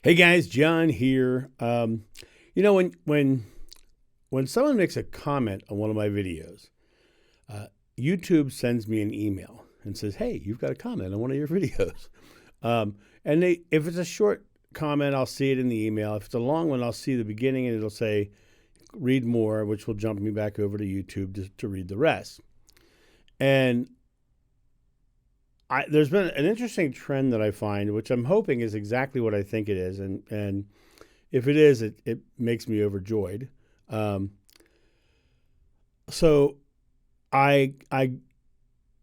Hey guys, John here. When someone makes a comment on one of my videos, uh, YouTube sends me an email and says, "Hey, you've got a comment on one of your videos." If it's a short comment, I'll see it in the email. If it's a long one, I'll see the beginning and it'll say, "Read more," which will jump me back over to YouTube to read the rest. And there's been an interesting trend that I find, which I'm hoping is exactly what I think it is, and if it is, it makes me overjoyed. Um, so I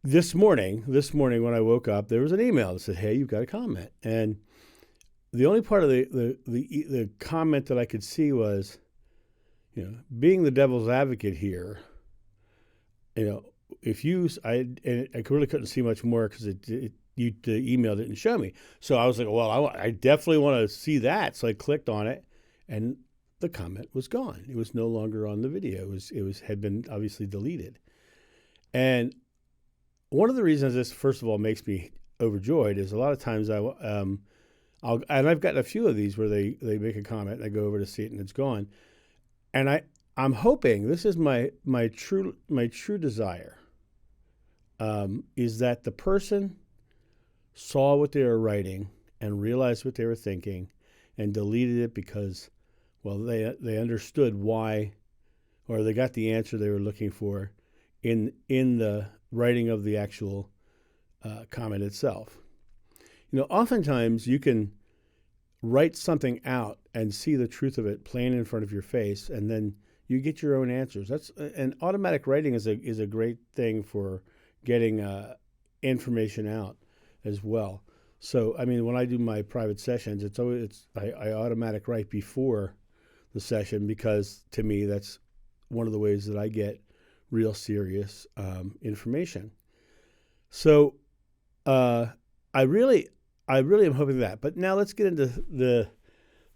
this morning when I woke up, there was an email that said, "Hey, you've got a comment," and the only part of the comment that I could see was, being the devil's advocate here, you know, if you, I really couldn't see much more because the email didn't show me. So I was like, well, I definitely want to see that. So I clicked on it, and the comment was gone. It was no longer on the video. It had been obviously deleted. And one of the reasons this, first of all, makes me overjoyed is a lot of times I've gotten a few of these where they make a comment and I go over to see it and it's gone. And I'm hoping this is my true desire, is that the person saw what they were writing and realized what they were thinking and deleted it because, well, they understood why, or they got the answer they were looking for in the writing of the actual comment itself. Oftentimes you can write something out and see the truth of it plain in front of your face, and then you get your own answers. And automatic writing is a great thing for getting information out as well. So, I mean, when I do my private sessions, I automatic write before the session because to me that's one of the ways that I get real serious information. So, I really am hoping that. But now let's get into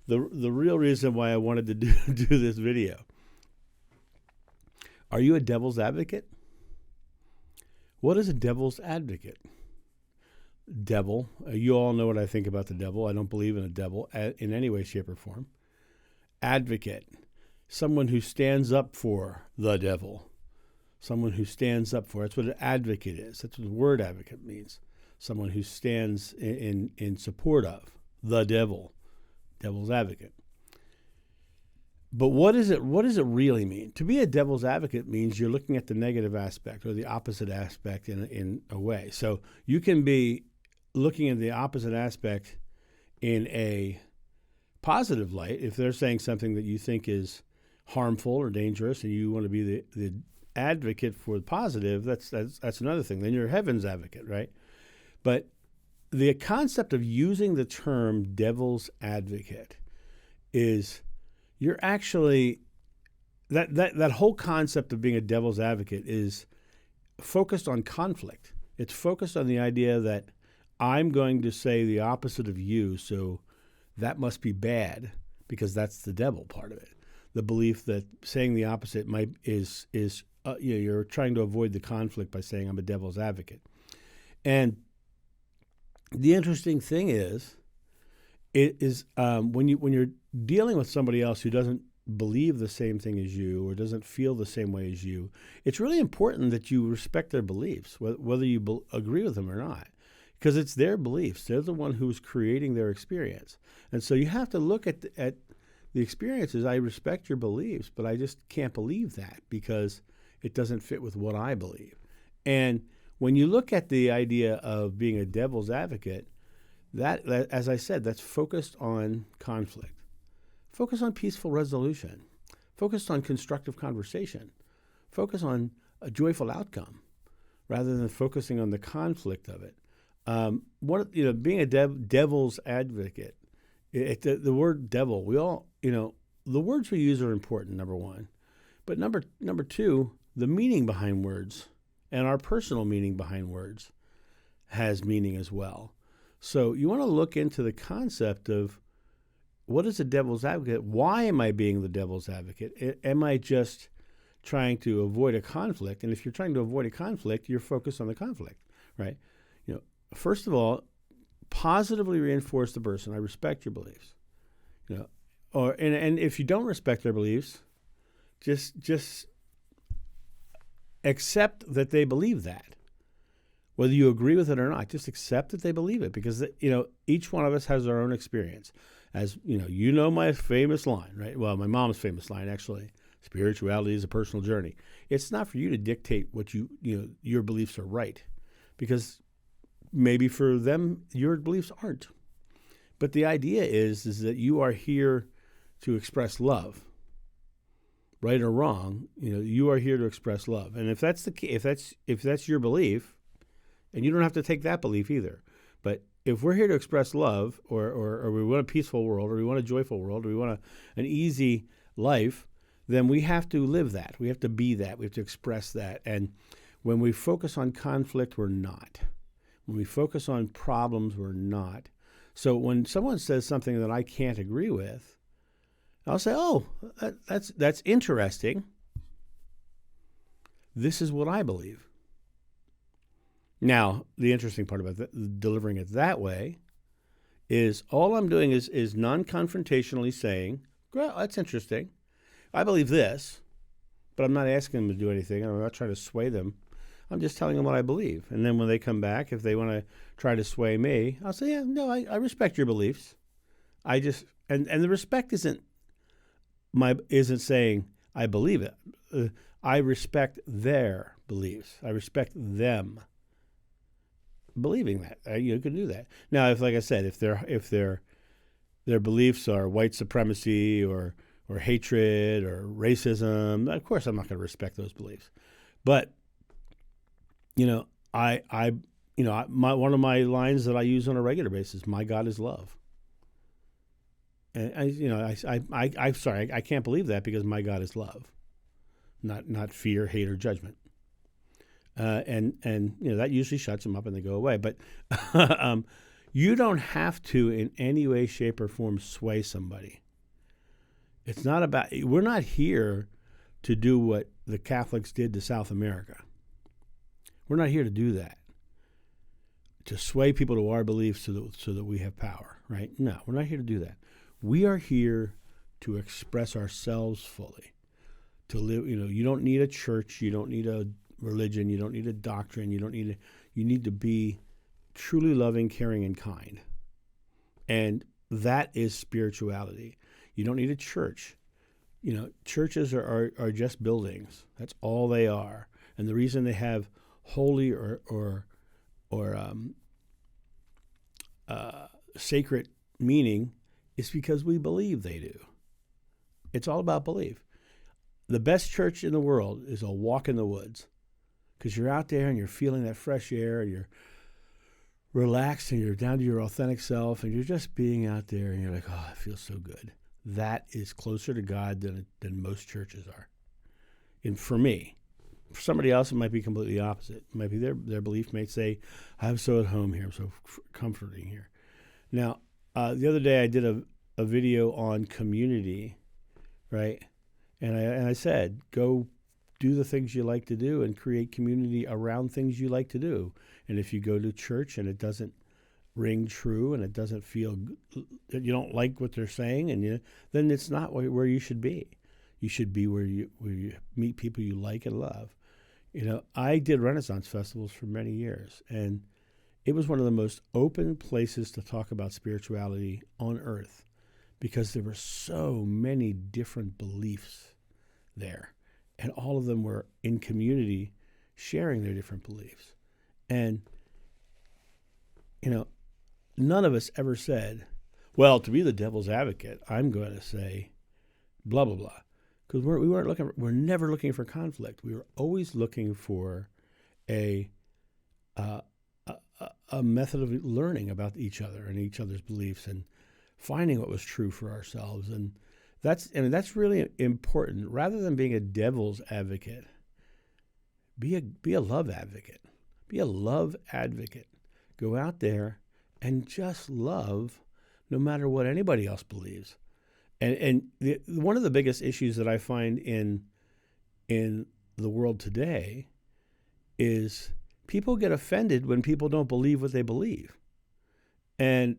the real reason why I wanted to do this video. Are you a devil's advocate? What is a devil's advocate? Devil. You all know what I think about the devil. I don't believe in a devil in any way, shape, or form. Advocate. Someone who stands up for the devil. Someone who stands up for. That's what an advocate is. That's what the word advocate means. Someone who stands in support of the devil. Devil's advocate. But what does it really mean? To be a devil's advocate means you're looking at the negative aspect or the opposite aspect in a way. So you can be looking at the opposite aspect in a positive light. If they're saying something that you think is harmful or dangerous and you want to be the advocate for the positive, that's another thing. Then you're heaven's advocate, right? But the concept of using the term devil's advocate is you're actually, that whole concept of being a devil's advocate is focused on conflict. It's focused on the idea that I'm going to say the opposite of you, so that must be bad because that's the devil part of it. The belief that saying the opposite you're trying to avoid the conflict by saying I'm a devil's advocate. And the interesting thing is, when you're dealing with somebody else who doesn't believe the same thing as you or doesn't feel the same way as you, it's really important that you respect their beliefs, whether you agree with them or not, because it's their beliefs. They're the one who's creating their experience, and so you have to look at the experiences. I respect your beliefs, but I just can't believe that because it doesn't fit with what I believe. And when you look at the idea of being a devil's advocate, that as I said, that's focused on conflict, focused on peaceful resolution, focused on constructive conversation, focused on a joyful outcome, rather than focusing on the conflict of it. Being a devil's advocate, the word devil, we all, the words we use are important, number one, but number two, the meaning behind words and our personal meaning behind words has meaning as well. So you want to look into the concept of what is a devil's advocate? Why am I being the devil's advocate? Am I just trying to avoid a conflict? And if you're trying to avoid a conflict, you're focused on the conflict, right? First of all, positively reinforce the person. I respect your beliefs. You know, and if you don't respect their beliefs, just accept that they believe that. Whether you agree with it or not, just accept that they believe it, because each one of us has our own experience. As you know my famous line, right? Well, my mom's famous line, actually. Spirituality is a personal journey. It's not for you to dictate what your beliefs are right, because maybe for them your beliefs aren't. But the idea is that you are here to express love, right or wrong. You are here to express love, and if that's the key, if that's your belief, and you don't have to take that belief either. But if we're here to express love, or we want a peaceful world, or we want a joyful world, or we want an easy life, then we have to live that. We have to be that. We have to express that. And when we focus on conflict, we're not. When we focus on problems, we're not. So when someone says something that I can't agree with, I'll say, oh, that's interesting. This is what I believe. Now, the interesting part about delivering it that way is all I'm doing is non-confrontationally saying, well, that's interesting. I believe this, but I'm not asking them to do anything. I'm not trying to sway them. I'm just telling them what I believe. And then when they come back, if they want to try to sway me, I'll say, yeah, no, I respect your beliefs. And the respect isn't saying I believe it. I respect their beliefs. I respect them believing that. You can do that. Now, if, like I said, if their beliefs are white supremacy or hatred or racism, of course I'm not going to respect those beliefs. But one of my lines that I use on a regular basis, my God is love. And I'm sorry, I can't believe that, because my God is love, not fear, hate, or judgment. And that usually shuts them up and they go away. But you don't have to in any way, shape, or form sway somebody. It's not about, we're not here to do what the Catholics did to South America. We're not here to do that, to sway people to our beliefs so that we have power, right? No, we're not here to do that. We are here to express ourselves fully, to live. You don't need a church, you don't need a religion, you don't need a doctrine, you need to be truly loving, caring, and kind. And that is spirituality. You don't need a church. Churches are just buildings. That's all they are. And the reason they have holy or sacred meaning is because we believe they do. It's all about belief. The best church in the world is a walk in the woods, because you're out there and you're feeling that fresh air and you're relaxed and you're down to your authentic self and you're just being out there and you're like, oh, it feels so good. That is closer to God than most churches are. And for me, for somebody else, it might be completely opposite. It might be their belief may say, I'm so at home here, I'm so comforting here. Now, the other day I did a video on community, right? And I said, go do the things you like to do and create community around things you like to do. And if you go to church and it doesn't ring true and it doesn't feel, you don't like what they're saying, and then it's not where you should be. You should be where you meet people you like and love. I did Renaissance festivals for many years, and it was one of the most open places to talk about spirituality on earth, because there were so many different beliefs there, and all of them were in community sharing their different beliefs. And, none of us ever said, well, to be the devil's advocate, I'm going to say blah, blah, blah. Because we're never looking for conflict. We were always looking for a method of learning about each other and each other's beliefs and finding what was true for ourselves. And that's really important. Rather than being a devil's advocate, be a love advocate. Be a love advocate. Go out there and just love, no matter what anybody else believes. And one of the biggest issues that I find in the world today is people get offended when people don't believe what they believe. And,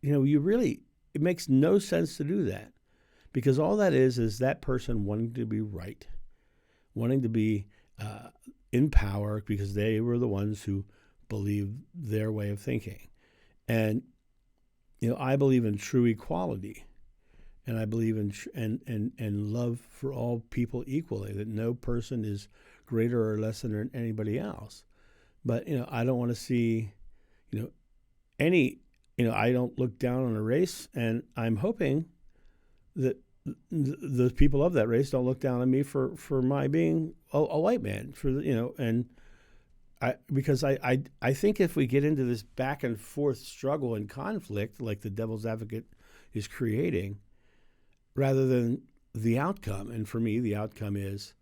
you really, it makes no sense to do that, because all that is that person wanting to be right, wanting to be in power because they were the ones who believed their way of thinking. And I believe in true equality, and I believe in and love for all people equally. That no person is greater or less than anybody else. But I don't want to see any. I don't look down on a race, and I'm hoping that the people of that race don't look down on me for my being a white man. Because I think if we get into this back and forth struggle and conflict like the devil's advocate is creating, rather than the outcome, and for me the outcome is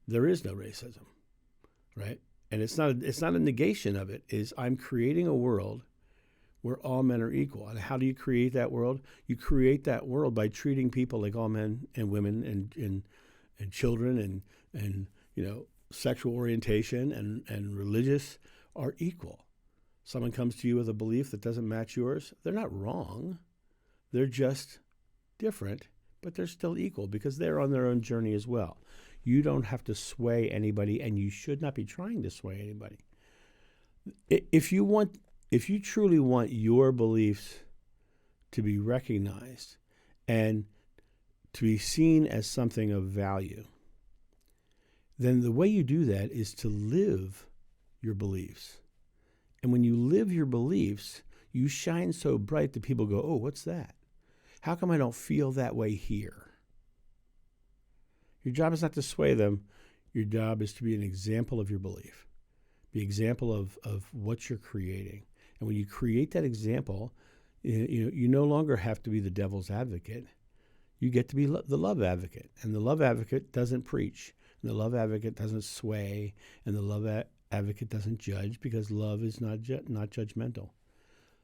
there is no racism, right? And it's not a negation of it. Is I'm creating a world where all men are equal. And how do you create that world? You create that world by treating people like all men and women and children and sexual orientation and religious are equal. Someone comes to you with a belief that doesn't match yours, they're not wrong. They're just different, but they're still equal because they're on their own journey as well. You don't have to sway anybody, and you should not be trying to sway anybody. If you truly want your beliefs to be recognized and to be seen as something of value, then the way you do that is to live your beliefs. And when you live your beliefs, you shine so bright that people go, oh, what's that? How come I don't feel that way here? Your job is not to sway them. Your job is to be an example of your belief, be an example of what you're creating. And when you create that example, you no longer have to be the devil's advocate. You get to be the love advocate. And the love advocate doesn't preach. And the love advocate doesn't sway. And the love advocate doesn't judge, because love is not judgmental.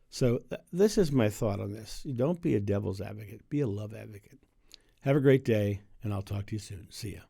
So this is my thought on this. Don't be a devil's advocate. Be a love advocate. Have a great day, and I'll talk to you soon. See ya.